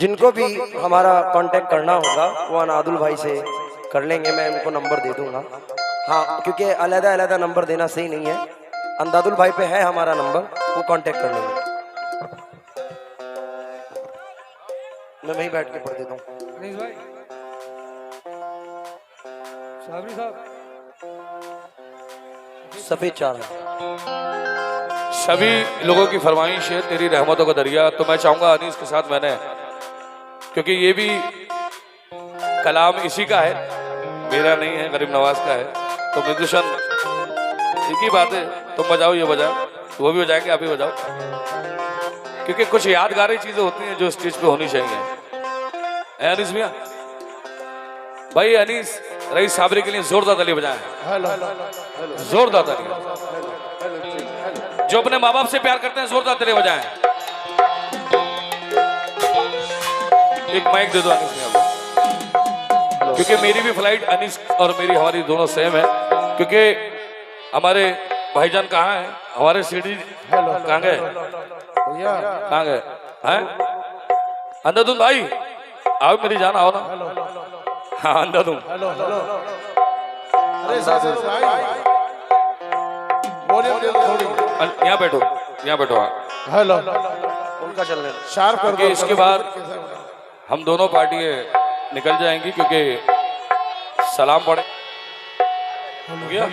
जिनको भी हमारा कांटेक्ट करना होगा वो अनादुल भाई से कर लेंगे, मैं उनको नंबर दे दूंगा। हाँ, क्योंकि अलग अलग नंबर देना सही नहीं है। अंदादुल भाई पे है हमारा नंबर, वो कांटेक्ट कर लेंगे। मैं वहीं बैठ के पढ़ देता हूँ। अनीस भाई, साबरी साहब, सफेद चार सभी लोगों की फरमाइश है तेरी रहमतों का दरिया। तो मैं चाहूंगा अनीस के साथ मैंने, क्योंकि ये भी कलाम इसी का है, मेरा नहीं है, गरीब नवाज का है। तो म्यूजिशन एक ही बात है, तुम बजाओ ये बजाओ, वो भी बजाएंगे आप भी बजाओ, क्योंकि कुछ यादगारी चीजें होती हैं जो स्टेज पे होनी चाहिए। अनीस भैया, भाई अनीस रईस साबरी के लिए जोरदार ताली बजाएं, जोरदार ताली। जो अपने माँ बाप से प्यार करते हैं जोरदार ताली बजाएं। एक माइक दे दो अनीस भैया को, क्योंकि मेरी भी फ्लाइट अनीस और मेरी हमारी दोनों सेम है। क्योंकि हमारे भाईजान कहाँ हैं, हमारे सीडी कहाँ गए, कहाँ गए हैं? अंधाधुन भाई आओ, मेरी जान आओ ना। हाँ अंधाधुन, यहाँ बैठो, यहाँ बैठो। हेलो, उनका चलने शार्प कर दो। इसके बाद हम दोनों पार्टियां निकल जाएंगी, क्योंकि सलाम पड़े हो गया।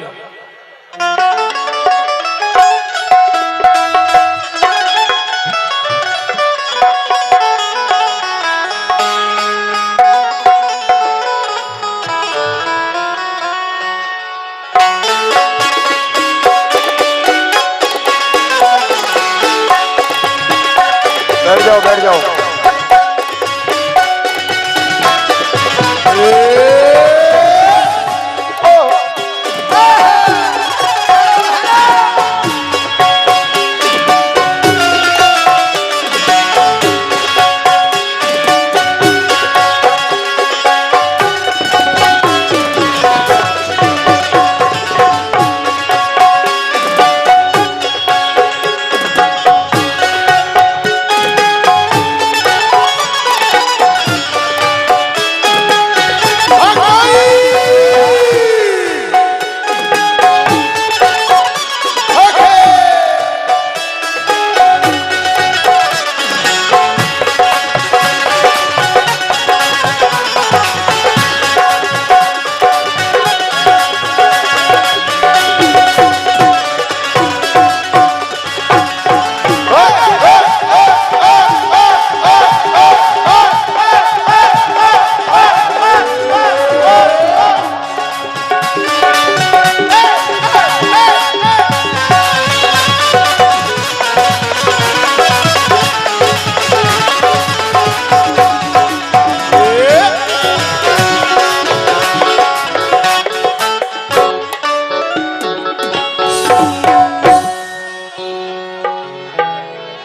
बैठ जाओ, बैठ जाओ।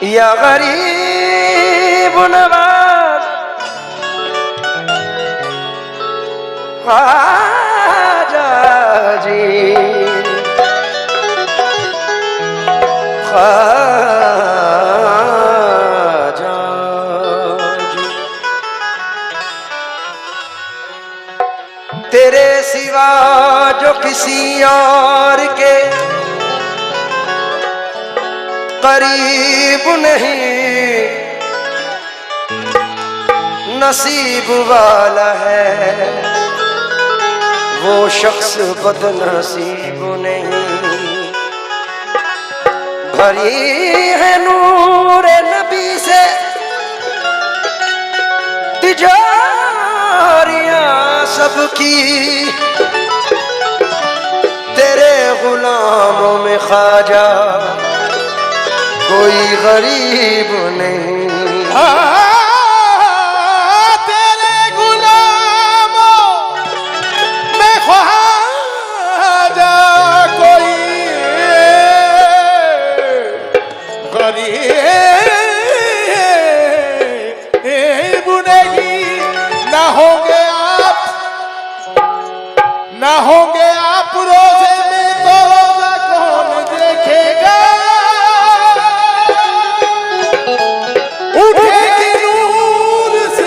या गरीब नवाज ख्वाजा जी, ख्वाजा जी, तेरे सिवा जो किसी और के करीब नहीं, नसीब वाला है वो शख्स बदनसीब नहीं। भरी है नूर नबी से तिजारियां सबकी, तेरे गुलामों में ख्वाजा कोई गरीब नहीं। तेरे गुलामों में ख्वाजा कोई गरीब नहीं। ना होंगे आप, ना होंगे आप रोजे में तो रोजा कौन देखेगा। उठेगी नूर से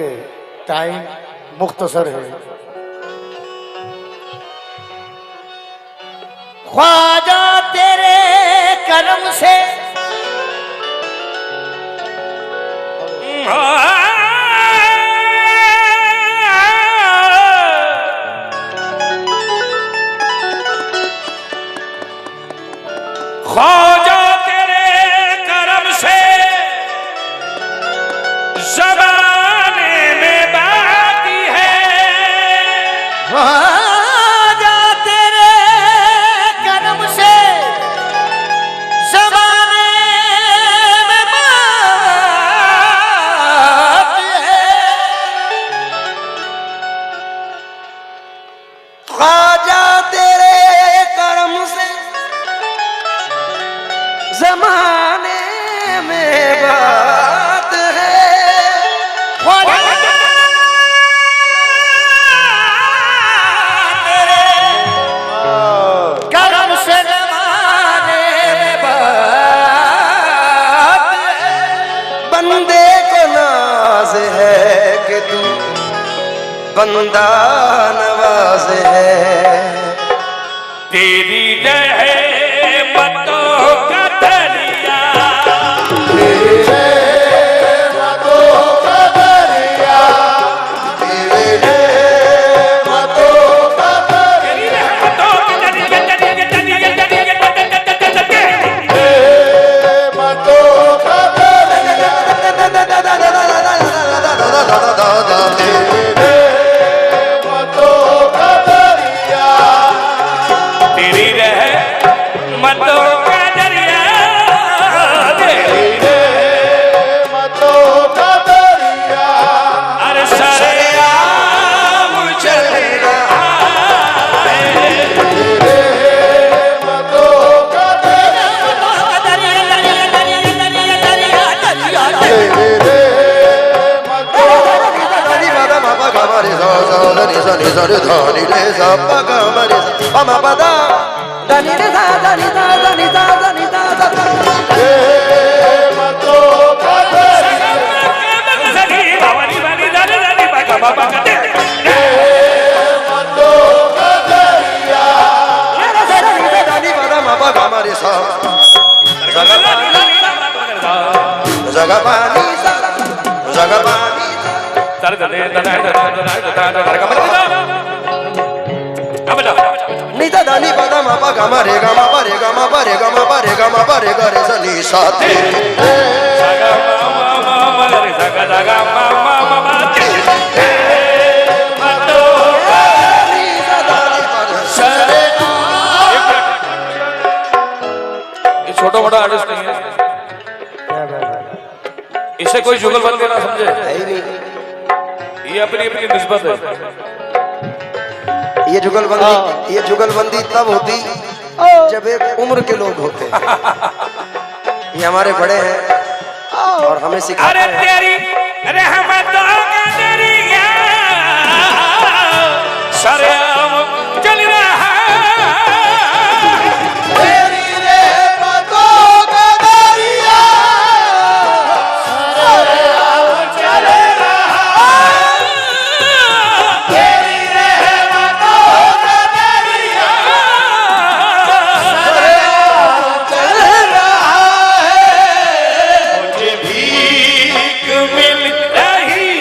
क्योंकि टाइम मुख्तसर है। ख्वाजा तेरे करम से ख्वाजा तेरे करम से ज़माने में बाकी है। ख्वाजा तेरे करम से ज़माने में बाकी है। ख्वाजा तेरे करम से जमाने में बात है। करम से ज़माने में बात है। बंदे को नाज है कि तू बंदा नवाज है। तेरी रहमतों का दरिया तेरी रहमतों के तेरी रहमतों का दरिया अरे सरेआम चल रहा नीता दानी पदा मापा गामा रे गामा पा रे गामा पा रे गामा पा रे गामा पा रे गा रे सा नी सा रे ये छोटा मोटा आर्टिस्ट नहीं है, इसे कोई जुगलबंदी ना समझे। है ही नहीं। ये अपनी अपनी निस्बत है। ये जुगलबंदी तब होती जब एक उम्र के लोग होते हैं। ये हमारे बड़े हैं और हमें सिखाते अरे हैं। तेरी रहमतों का दरिया सरेआम चल रहा तेरी रहमतों का दरिया सरेआम चल रहा। तेरी रहमतों का दरिया सरेआम चल रहा है। मुझे भीख मिल रही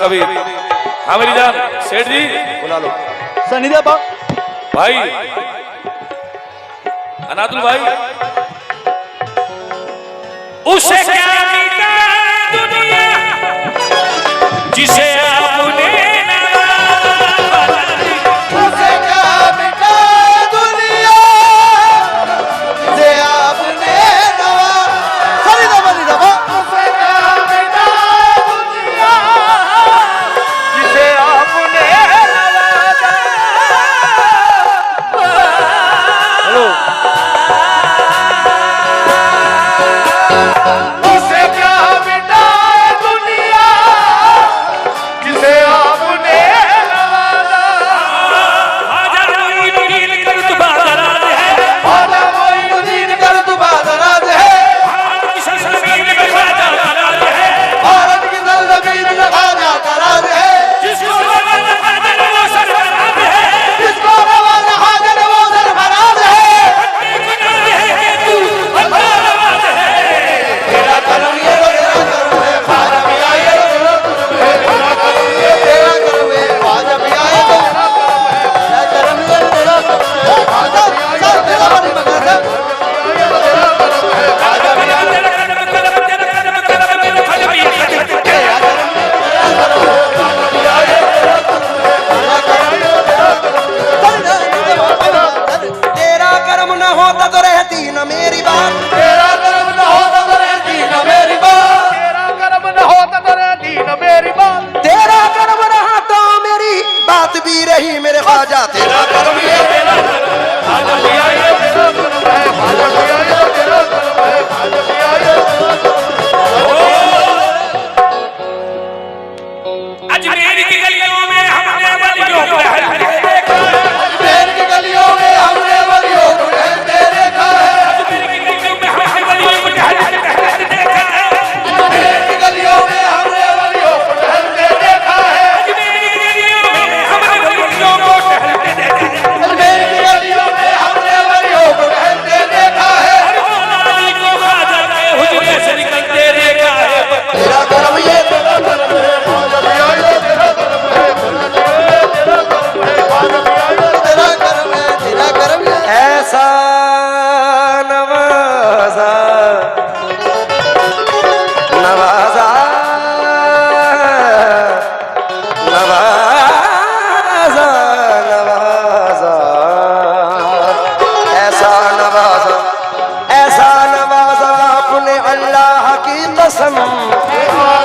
का भी। हाँ मेरी जान सेठ जी बुला लो। सनी दे बा भाई अनादुल भाई, उसे क्या मिटा दुनिया जिसे आपने उसे क्या मिटा दुनिया से आपने सनी दे बनी दे बा उसे क्या मिटा दुनिया जिसे आपने हेलो उसे क्या मिटा दुनिया जिसे आपने आजा मोइनुद्दीन कर तू बादराज है भारत की ज़मीन में ख्वाजा का राज है जिसको नवाज़ा हाजिर वो सरफराज है तेरा करम ये तेरा करम है ख्वाजा भी आए तो तेरा करम है तेरा करम है ख्वाजा भी आए तो तेरा करम है तेरा करम है ख्वाजा भी आए तो तेरा बड़ी मगर है तेरा करम है ख्वाजा भी आए तेरा कर्म न होता तो रहती न मेरी बात, तेरा कर्म न होता तो रहती न मेरी बात तेरा कर्म न होता तो रहती न मेरी बात तेरा कर्म रहा तो मेरी बात भी रही मेरे ख्वाजा। तेरा कर्म ये तेरा कर्म है ख्वाजा भी आए तेरा कर्म है ख्वाजा भी आए तेरा कर्म है ख्वाजा भी आए अजमेर की गलियों में हमने वलियों को टहलते देखा है। अजमेर की गलियों में हमने वलियों को टहलते देखा है अजमेर की गलियों में हमने वलियों को टहलते देखा है। अजमेर की गलियों में हमने वलियों को टहलते देखा है अजमेर की गलियों में हमने वलियों को टहलते देखा है। अजमेर की गलियों में हमने वलियों को टहलते देखा है मौलाना को ख्वाजा के हुजरे से निकलते देखा है। तेरा कर्म ये तेरा कर्म है ख्वाजा भी आए तेरा कर्म है ख्वाजा भी आए तेरा कर्म है ख्वाजा भी आए तेरा कर्म है तेरा कर्म है ऐसा नवाजा नवाजा नवाजा नवाजा ऐसा नवाजा अपने अल्लाह की कसम,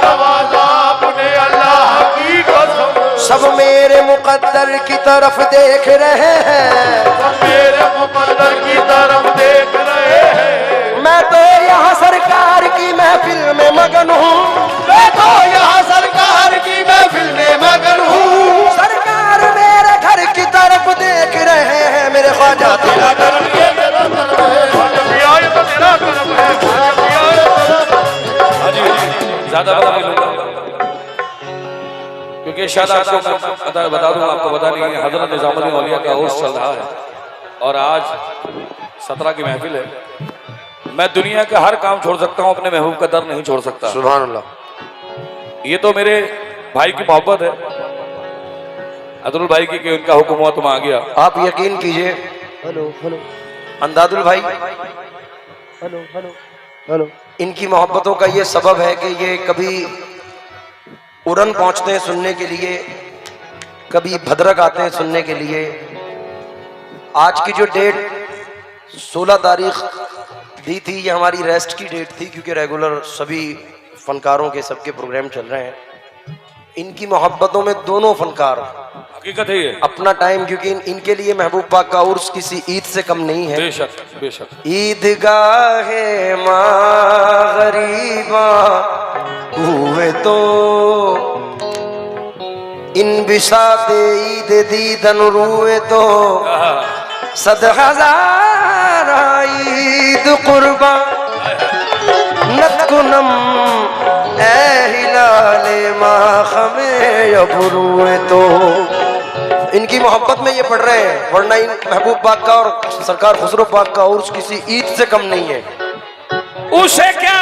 नवाज़ा अपने अल्लाह की कसम सब मेरे मुकद्दर की तरफ देख रहे हैं। मेरे मुकद्दर की तरफ देख रहे हैं मैं तो यहाँ सरकार की महफिल में मगन हूँ, मैं तो यहाँ सरकार की महफिल में मगन हूँ सरकार मेरे घर की तरफ देख रहे हैं मेरे ख्वाजा। तेरा कर्म ये तेरा कर्म है ख्वाजा भी आए तो तेरा कर्म है ख्वाजा भी आए तेरा कर्म है हाँ जी ज्यादा बता नहीं लूंगा क्योंकि शायद आपको बता दूं, आपको पता नहीं है हजरत निजामुद्दीन औलिया का उर्स चल रहा है और आज 17 की महफिल है। मैं दुनिया का हर काम छोड़ सकता हूँ, अपने महबूब का दर नहीं छोड़ सकता। सुभान अल्लाह। ये तो मेरे भाई की मोहब्बत है अदरुल भाई की कि उनका हुक्म हुआ तो मैं आ गया। आप यकीन कीजिए। हेलो हेलो अंदादुल भाई, हेलो हेलो हेलो। इनकी मोहब्बतों का ये सबब है कि ये कभी उड़न पहुंचते हैं सुनने के लिए, कभी भद्रक आते हैं सुनने के लिए। आज की जो डेट 16 तारीख दी थी ये हमारी रेस्ट की डेट थी क्योंकि रेगुलर सभी फनकारों के सबके प्रोग्राम चल रहे हैं। इनकी मोहब्बतों में दोनों फनकार हकीकत है ये, अपना टाइम, क्योंकि इनके लिए महबूब पाक का उर्स किसी ईद से कम नहीं है। बेशक बेशक। ईदगाहे माँ गरीबा हुए तो इन बिसाते ईद दीदन रुए तो सद हजार ईद कुर्बा नकुनम ए हिलाले माखमे यबरुए तो। इनकी मोहब्बत में ये पढ़ रहे हैं, वरना इन महबूब पाक का और सरकार खुसरो पाक का उर्स किसी ईद से कम नहीं है। उसे क्या